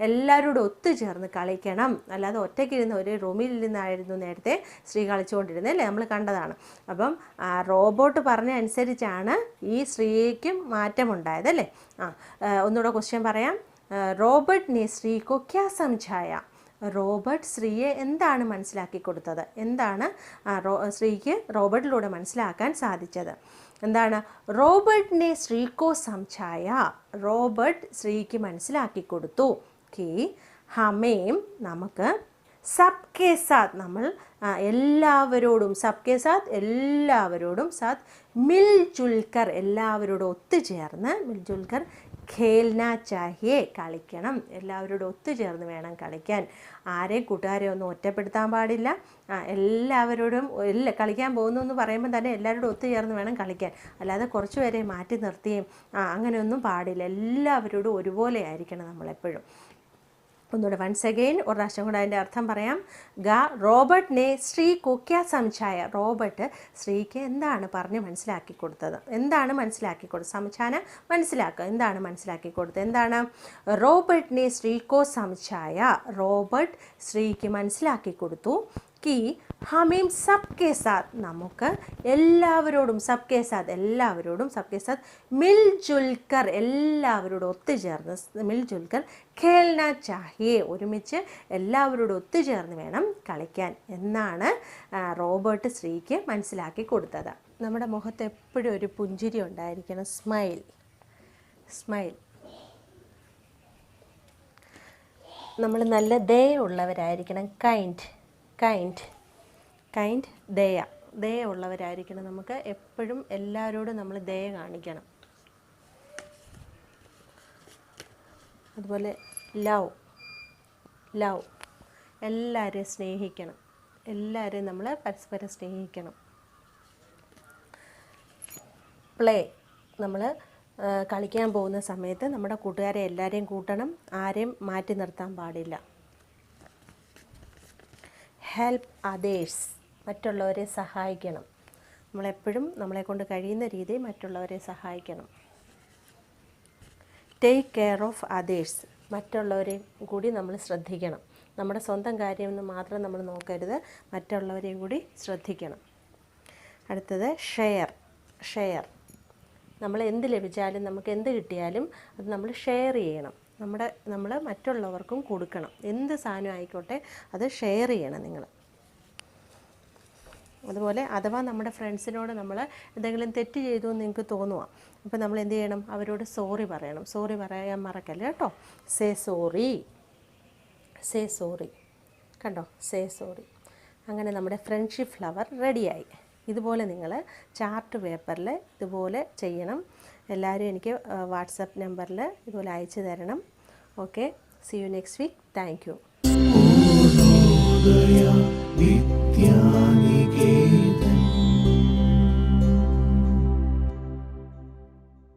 എല്ലാവരോടും ഒത്തുചേർന്ന് കളിക്കണം. അല്ലാതെ ഒറ്റയ്ക്കിരുന്ന് ഒരു റൂമിൽ ഇരുന്നായിരുന്നു നേരത്തെ ശ്രീ കളിച്ചുകൊണ്ടിരുന്നത് അല്ലേ, നമ്മൾ കണ്ടതാണ്. അപ്പം റോബോട്ട് പറഞ്ഞ അനുസരിച്ചാണ് ഈ ശ്രീക്കും മാറ്റമുണ്ടായത് അല്ലേ. ഒന്നുകൂടെ ക്വസ്റ്റ്യൻ പറയാം. റോബർട്ടിനെ ശ്രീകോ ക്യാ സംസായ, റോബർട്ട് ശ്രീയെ എന്താണ് മനസ്സിലാക്കി കൊടുത്തത്? എന്താണ് ശ്രീക്ക് റോബർട്ടിലൂടെ മനസ്സിലാക്കാൻ സാധിച്ചത്? എന്താണ്? റോബർട്ടിനെ ശ്രീകോ സംസായ, റോബർട്ട് ശ്രീക്ക് മനസ്സിലാക്കി കൊടുത്തു. കി ഹമേം നമുക്ക്, സബ് കെ സാത്ത് നമ്മൾ എല്ലാവരോടും, സബ് കെ സാത്ത് എല്ലാവരോടും, സാത്ത് മിൽ ജുൽക്കർ എല്ലാവരോടും ഒത്തുചേർന്ന്, മിൽ ജുൽക്കർ ഖേൽന ചാഹിയേ കളിക്കണം, എല്ലാവരോടും ഒത്തുചേർന്ന് വേണം കളിക്കാൻ. ആരെയും കൂട്ടുകാരെയും ഒന്നും ഒറ്റപ്പെടുത്താൻ പാടില്ല. എല്ലാവരോടും കളിക്കാൻ പോകുന്നു എന്ന് പറയുമ്പോൾ തന്നെ എല്ലാവരോടും ഒത്തുചേർന്ന് വേണം കളിക്കാൻ. അല്ലാതെ കുറച്ച് പേരെ മാറ്റി നിർത്തിയും അങ്ങനെയൊന്നും പാടില്ല. എല്ലാവരോടും ഒരുപോലെ ആയിരിക്കണം നമ്മളെപ്പോഴും. ഒന്നുകൂടെ വൺസ് അഗെയിൻ ഒരു പ്രാവശ്യം കൂടെ അതിൻ്റെ അർത്ഥം പറയാം. റോബർട്ടിനെ ശ്രീ കോ ക്യാ സംസായ, റോബർട്ട് ശ്രീക്ക് എന്താണ് പറഞ്ഞ് മനസ്സിലാക്കി കൊടുത്തത്? എന്താണ് മനസ്സിലാക്കി കൊടുത്തത്? സംസാന മനസ്സിലാക്കുക, എന്താണ് മനസ്സിലാക്കി കൊടുത്തത്? എന്താണ്? റോബർട്ടിനെ ശ്രീ കോ സംസായ, റോബർട്ട് ശ്രീക്ക് മനസ്സിലാക്കി കൊടുത്തു. കി ഹമേം സബ് കെ സാത്ത് നമുക്ക് എല്ലാവരോടും, സബ് കെ സാത്ത് എല്ലാവരോടും, സബ് കെ സാത്ത് മിൽ ജുൽക്കർ എല്ലാവരോടും ഒത്തുചേർന്ന്, മിൽ ജുൽക്കർ ഖേൽന ചാഹിയേ ഒരുമിച്ച് എല്ലാവരോടും ഒത്തുചേർന്ന് വേണം കളിക്കാൻ എന്നാണ് റോബർട്ട് ശ്രീക്ക് മനസ്സിലാക്കി കൊടുത്തത്. നമ്മുടെ മുഖത്ത് എപ്പോഴും ഒരു പുഞ്ചിരി ഉണ്ടായിരിക്കണം, സ്മൈൽ. നമ്മൾ നല്ല ദയുള്ളവരായിരിക്കണം, കൈൻഡ് ദയ ഉള്ളവരായിരിക്കണം. നമുക്ക് എപ്പോഴും എല്ലാവരോടും നമ്മൾ ദയ കാണിക്കണം. അതുപോലെ ലവ് എല്ലാവരെയും സ്നേഹിക്കണം, എല്ലാവരെയും നമ്മൾ പരസ്പരം സ്നേഹിക്കണം. പ്ലേ നമ്മൾ കളിക്കാൻ പോകുന്ന സമയത്ത് നമ്മുടെ കൂട്ടുകാരെ എല്ലാവരെയും കൂട്ടണം, ആരെയും മാറ്റി നിർത്താൻ പാടില്ല. ഹെൽപ്പ് അതേഴ്സ് മറ്റുള്ളവരെ സഹായിക്കണം, നമ്മളെപ്പോഴും നമ്മളെക്കൊണ്ട് കഴിയുന്ന രീതിയിൽ മറ്റുള്ളവരെ സഹായിക്കണം. ടേക്ക് കെയർ ഓഫ് അതേഴ്സ്, മറ്റുള്ളവരെയും കൂടി നമ്മൾ ശ്രദ്ധിക്കണം. നമ്മുടെ സ്വന്തം കാര്യം മാത്രം നമ്മൾ നോക്കരുത്, മറ്റുള്ളവരെയും കൂടി ശ്രദ്ധിക്കണം. അടുത്തത് ഷെയർ. നമ്മൾ എന്ത് ലഭിച്ചാലും നമുക്ക് എന്ത് കിട്ടിയാലും അത് നമ്മൾ ഷെയർ ചെയ്യണം. നമ്മൾ മറ്റുള്ളവർക്കും കൊടുക്കണം. എന്ത് സാധനം ആയിക്കോട്ടെ അത് ഷെയർ ചെയ്യണം നിങ്ങൾ. അതുപോലെ അഥവാ നമ്മുടെ ഫ്രണ്ട്സിനോട് നമ്മൾ എന്തെങ്കിലും തെറ്റ് ചെയ്തു എന്ന് നിങ്ങൾക്ക് തോന്നുക, അപ്പോൾ നമ്മൾ എന്ത് ചെയ്യണം? അവരോട് സോറി പറയണം. സോറി പറയാൻ മറക്കല്ലേ കേട്ടോ. Say sorry. കണ്ടോ, സേ സോറി. അങ്ങനെ നമ്മുടെ ഫ്രണ്ട്ഷിപ്പ് ഫ്ലവർ റെഡിയായി. ഇതുപോലെ നിങ്ങൾ ചാർട്ട് പേപ്പറിൽ ഇതുപോലെ ചെയ്യണം. എല്ലാവരും എനിക്ക് വാട്സപ്പ് നമ്പറിൽ ഇതുപോലെ അയച്ചു തരണം. Okay, see you next week. Thank U.